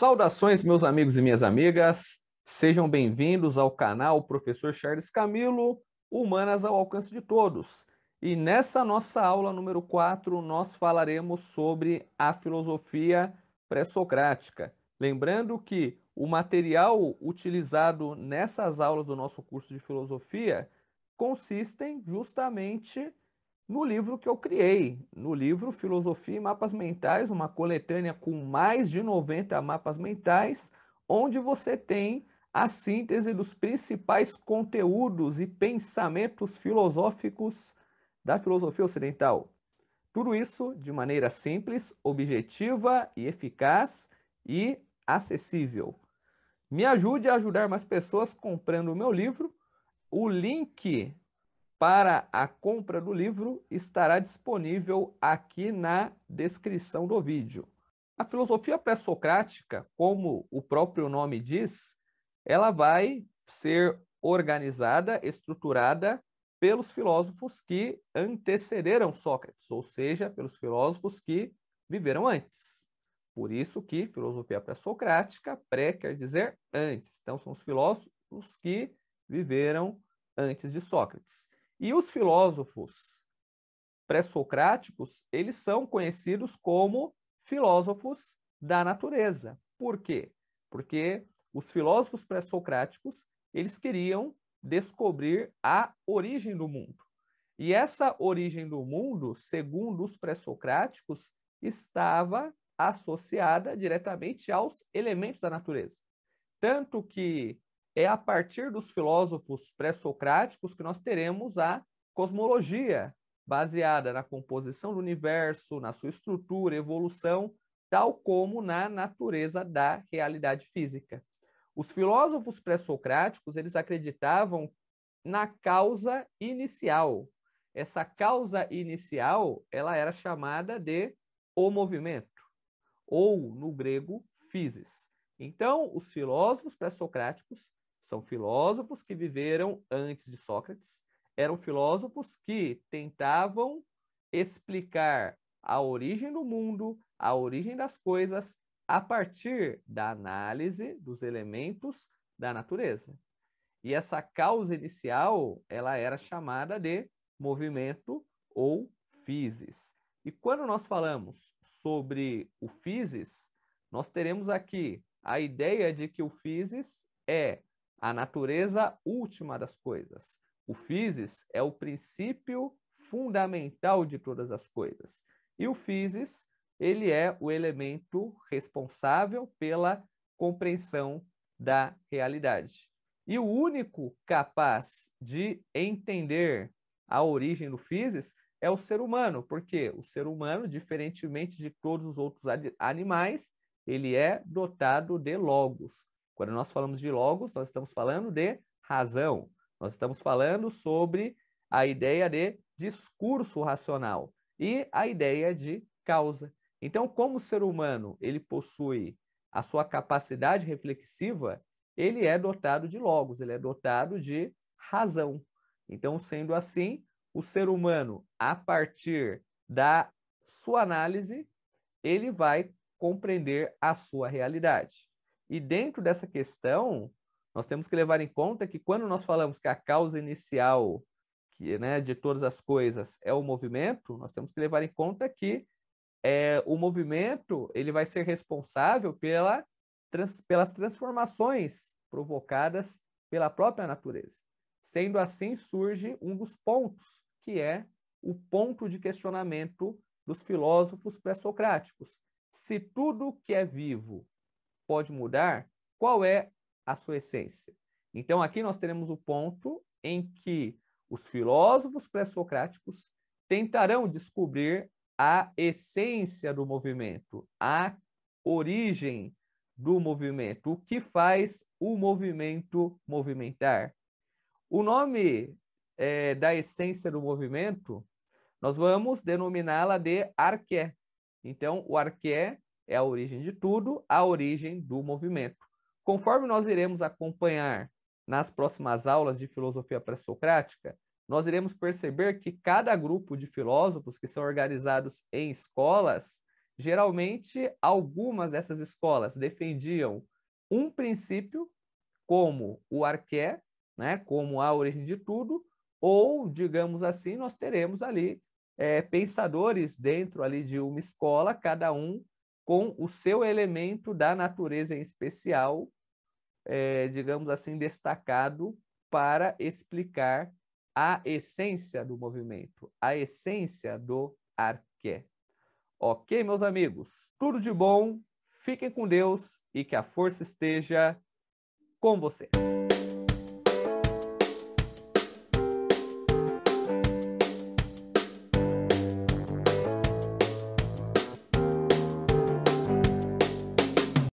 Saudações, meus amigos e minhas amigas. Sejam bem-vindos ao canal Professor Charles Camilo, Humanas ao Alcance de Todos. E nessa nossa aula número 4, nós falaremos sobre a filosofia pré-socrática. Lembrando que o material utilizado nessas aulas do nosso curso de filosofia consistem justamente no livro que eu criei, no livro Filosofia e Mapas Mentais, uma coletânea com mais de 90 mapas mentais, onde você tem a síntese dos principais conteúdos e pensamentos filosóficos da filosofia ocidental. Tudo isso de maneira simples, objetiva e eficaz e acessível. Me ajude a ajudar mais pessoas comprando o meu livro. O link para a compra do livro estará disponível aqui na descrição do vídeo. A filosofia pré-socrática, como o próprio nome diz, ela vai ser organizada, estruturada pelos filósofos que antecederam Sócrates, ou seja, pelos filósofos que viveram antes. Por isso que filosofia pré-socrática, pré quer dizer antes. Então, são os filósofos que viveram antes de Sócrates. E os filósofos pré-socráticos, eles são conhecidos como filósofos da natureza. Por quê? Porque os filósofos pré-socráticos, eles queriam descobrir a origem do mundo. E essa origem do mundo, segundo os pré-socráticos, estava associada diretamente aos elementos da natureza. Tanto que é a partir dos filósofos pré-socráticos que nós teremos a cosmologia, baseada na composição do universo, na sua estrutura, evolução, tal como na natureza da realidade física. Os filósofos pré-socráticos, eles acreditavam na causa inicial. Essa causa inicial, ela era chamada de o movimento, ou no grego, physis. Então, os filósofos pré-socráticos são filósofos que viveram antes de Sócrates, eram filósofos que tentavam explicar a origem do mundo, a origem das coisas, a partir da análise dos elementos da natureza. E essa causa inicial, ela era chamada de movimento ou physis. E quando nós falamos sobre o physis, nós teremos aqui a ideia de que o physis é a natureza última das coisas. O physis é o princípio fundamental de todas as coisas. E o physis, ele é o elemento responsável pela compreensão da realidade. E o único capaz de entender a origem do physis é o ser humano, porque o ser humano, diferentemente de todos os outros animais, ele é dotado de logos. Quando nós falamos de logos, nós estamos falando de razão. Nós estamos falando sobre a ideia de discurso racional e a ideia de causa. Então, como o ser humano ele possui a sua capacidade reflexiva, ele é dotado de logos, ele é dotado de razão. Então, sendo assim, o ser humano, a partir da sua análise, ele vai compreender a sua realidade. E dentro dessa questão, nós temos que levar em conta que quando nós falamos que a causa inicial de todas as coisas é o movimento, nós temos que levar em conta que o movimento ele vai ser responsável pelas transformações provocadas pela própria natureza. Sendo assim, surge um dos pontos, que é o ponto de questionamento dos filósofos pré-socráticos. Se tudo que é vivo pode mudar, qual é a sua essência? Então, aqui nós teremos o ponto em que os filósofos pré-socráticos tentarão descobrir a essência do movimento, a origem do movimento, o que faz o movimento movimentar. O nome da essência do movimento, nós vamos denominá-la de arqué. Então, o arqué é a origem de tudo, a origem do movimento. Conforme nós iremos acompanhar nas próximas aulas de filosofia pré-socrática, nós iremos perceber que cada grupo de filósofos que são organizados em escolas, Geralmente, algumas dessas escolas defendiam um princípio, como o arqué, né, como a origem de tudo, ou, digamos assim, nós teremos ali pensadores dentro ali de uma escola, cada um com o seu elemento da natureza em especial, digamos assim, destacado para explicar a essência do movimento, a essência do arqué. Ok, meus amigos? Tudo de bom, fiquem com Deus e que a força esteja com você.